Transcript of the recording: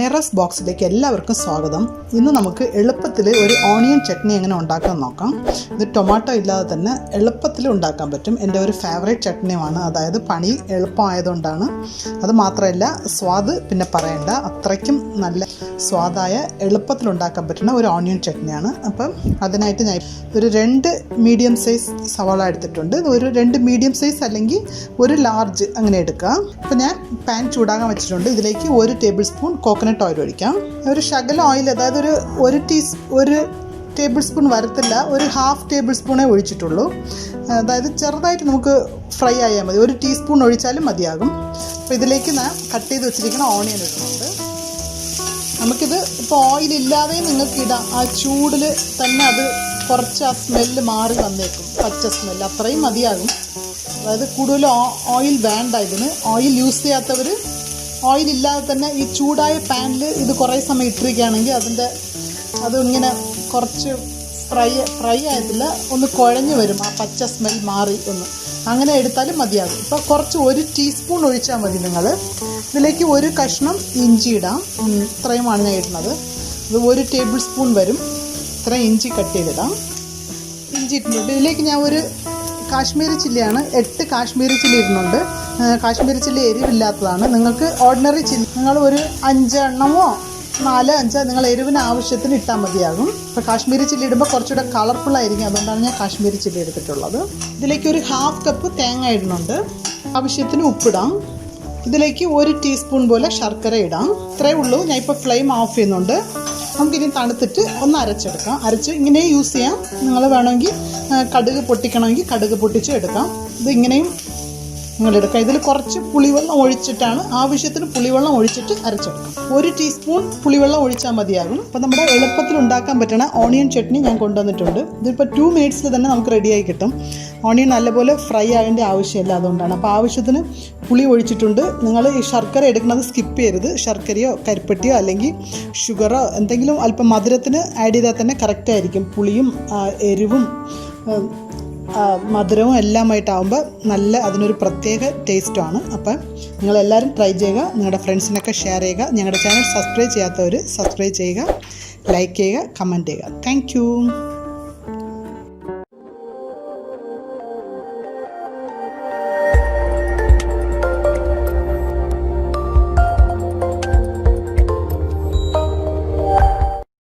Manera's ബോക്സിലേക്ക് എല്ലാവർക്കും സ്വാഗതം. ഇന്ന് നമുക്ക് എളുപ്പത്തിൽ ഒരു ഓണിയൻ ചട്നി എങ്ങനെ ഉണ്ടാക്കാൻ നോക്കാം. ഇത് ടൊമാറ്റോ ഇല്ലാതെ തന്നെ എളുപ്പത്തിൽ ഉണ്ടാക്കാൻ പറ്റും. എൻ്റെ ഒരു ഫേവറേറ്റ് ചട്നിയാണ്. അതായത് പണി എളുപ്പമായതുകൊണ്ടാണ്. അത് മാത്രമല്ല സ്വാദ് പിന്നെ പറയണ്ട, അത്രയ്ക്കും നല്ല സ്വാദായ എളുപ്പത്തിൽ ഉണ്ടാക്കാൻ പറ്റുന്ന ഒരു ഓണിയൻ ചട്നിയാണ്. അപ്പം അതിനായിട്ട് ഞാൻ ഒരു 2 മീഡിയം സൈസ് സവാള എടുത്തിട്ടുണ്ട്. ഒരു 2 മീഡിയം സൈസ് അല്ലെങ്കിൽ ഒരു ലാർജ് അങ്ങനെ എടുക്കുക. അപ്പോൾ ഞാൻ പാൻ ചൂടാകാൻ വെച്ചിട്ടുണ്ട്. ഇതിലേക്ക് 1 ടേബിൾ സ്പൂൺ കോക്കനട്ട് ഓയിൽ ഒഴിക്കാം. ഒരു ശകലം ഓയിൽ, അതായത് ഒരു ടേബിൾ സ്പൂൺ വരത്തില്ല, ഒരു 1/2 ടേബിൾ സ്പൂണേ ഒഴിച്ചിട്ടുള്ളൂ. അതായത് ചെറുതായിട്ട് നമുക്ക് ഫ്രൈ ആയാൽ മതി. 1 ടീസ്പൂൺ ഒഴിച്ചാലും മതിയാകും. അപ്പോൾ ഇതിലേക്ക് ഞാൻ കട്ട് ചെയ്ത് വെച്ചിരിക്കുന്ന ഓണിയൻ ഇടുന്നുണ്ട്. നമുക്കിത് ഇപ്പോൾ ഓയിലില്ലാതെ നിങ്ങൾക്ക് ഇടാം. ആ ചൂടിൽ തന്നെ അത് കുറച്ച് ആ സ്മെല്ല് മാറി വന്നേക്കും, പച്ച സ്മെല്ല് അത്രയും മതിയാകും. അതായത് കൂടുതൽ ഓയിൽ വേണ്ട. ഇതിന് ഓയിൽ യൂസ് ചെയ്യാത്തവർ ഓയിലില്ലാതെ തന്നെ ഈ ചൂടായ പാനിൽ ഇത് കുറേ സമയം ഇട്ടിരിക്കുകയാണെങ്കിൽ അതിങ്ങനെ കുറച്ച് ഫ്രൈ ആയിട്ടില്ല, ഒന്ന് കുഴഞ്ഞു വരും, ആ പച്ച സ്മെൽ മാറി അങ്ങനെ എടുത്താലും മതിയാകും. ഇപ്പോൾ കുറച്ച് 1 ടീസ്പൂൺ ഒഴിച്ചാൽ മതി. നിങ്ങൾ ഇതിലേക്ക് 1 കഷ്ണം ഇഞ്ചി ഇടാം. ഇത്രയുമാണ് ഞാൻ ഇടുന്നത്. ഇത് 1 ടേബിൾ സ്പൂൺ വരും. ഇത്രയും ഇഞ്ചി കട്ട് ചെയ്തിടാം. ഇഞ്ചി ഇട്ടിട്ടുണ്ട്. ഇതിലേക്ക് ഞാൻ ഒരു കാശ്മീരി ചില്ലിയാണ്, 8 കാശ്മീരി ചില്ലി ഇടുന്നുണ്ട്. കാശ്മീരി ചില്ലി എരിവില്ലാത്തതാണ്. നിങ്ങൾക്ക് ഓർഡിനറി ചില്ലി നിങ്ങൾ ഒരു 5 എണ്ണമോ 4-5 നിങ്ങൾ എരിവിന് ആവശ്യത്തിന് ഇട്ടാൽ മതിയാകും. ഇപ്പോൾ കാശ്മീരി ചില്ലി ഇടുമ്പോൾ കുറച്ചുകൂടെ കളർഫുള്ളായിരിക്കും, അതുകൊണ്ടാണ് ഞാൻ കാശ്മീരി ചില്ലി എടുത്തിട്ടുള്ളത്. ഇതിലേക്ക് ഒരു 1/2 കപ്പ് തേങ്ങ ഇടുന്നുണ്ട്. ആവശ്യത്തിന് ഉപ്പിടാം. ഇതിലേക്ക് 1 ടീസ്പൂൺ പോലെ ശർക്കര ഇടാം. ഇത്രയേ ഉള്ളൂ. ഞാൻ ഇപ്പോൾ ഫ്ലെയിം ഓഫ് ചെയ്യുന്നുണ്ട്. നമുക്കിനി തണുത്തിട്ട് ഒന്ന് അരച്ചെടുക്കാം. അരച്ച് ഇങ്ങനെ യൂസ് ചെയ്യാം. നിങ്ങൾ വേണമെങ്കിൽ കടുക് പൊട്ടിക്കണമെങ്കിൽ കടുക് പൊട്ടിച്ച് എടുക്കാം. ഇത് ഇങ്ങനെയും നിങ്ങളെടുക്കാം. ഇതിൽ കുറച്ച് പുളിവെള്ളം ഒഴിച്ചിട്ടാണ്, ആവശ്യത്തിന് പുളിവെള്ളം ഒഴിച്ചിട്ട് അരച്ചെടുക്കാം. 1 ടീസ്പൂൺ പുളിവെള്ളം ഒഴിച്ചാൽ മതിയാകും. അപ്പോൾ നമ്മുടെ എളുപ്പത്തിൽ ഉണ്ടാക്കാൻ പറ്റുന്ന ഓണിയൻ ചട്നി ഞാൻ കൊണ്ടുവന്നിട്ടുണ്ട്. ഇതിപ്പോൾ 2 മിനിറ്റ്സിൽ തന്നെ നമുക്ക് റെഡിയായി കിട്ടും. ഓണിയൻ നല്ലപോലെ ഫ്രൈ ആകേണ്ട ആവശ്യമില്ല, അതുകൊണ്ടാണ്. അപ്പോൾ ആവശ്യത്തിന് പുളി ഒഴിച്ചിട്ടുണ്ട്. നിങ്ങൾ ഈ ശർക്കര എടുക്കുന്നത് സ്കിപ്പ് ചെയ്യരുത്. ശർക്കരയോ കരിപ്പട്ടിയോ അല്ലെങ്കിൽ ഷുഗറോ എന്തെങ്കിലും അല്പം മധുരത്തിന് ആഡ് ചെയ്താൽ തന്നെ കറക്റ്റായിരിക്കും. പുളിയും എരിവും മധുരവും എല്ലാമായിട്ടാകുമ്പോൾ അതിനൊരു പ്രത്യേക ടേസ്റ്റുമാണ്. അപ്പം നിങ്ങളെല്ലാവരും ട്രൈ ചെയ്യുക. നിങ്ങളുടെ ഫ്രണ്ട്സിനൊക്കെ ഷെയർ ചെയ്യുക. ഞങ്ങളുടെ ചാനൽ സബ്സ്ക്രൈബ് ചെയ്യാത്തവർ സബ്സ്ക്രൈബ് ചെയ്യുക, ലൈക്ക് ചെയ്യുക, കമൻറ്റ് ചെയ്യുക. താങ്ക്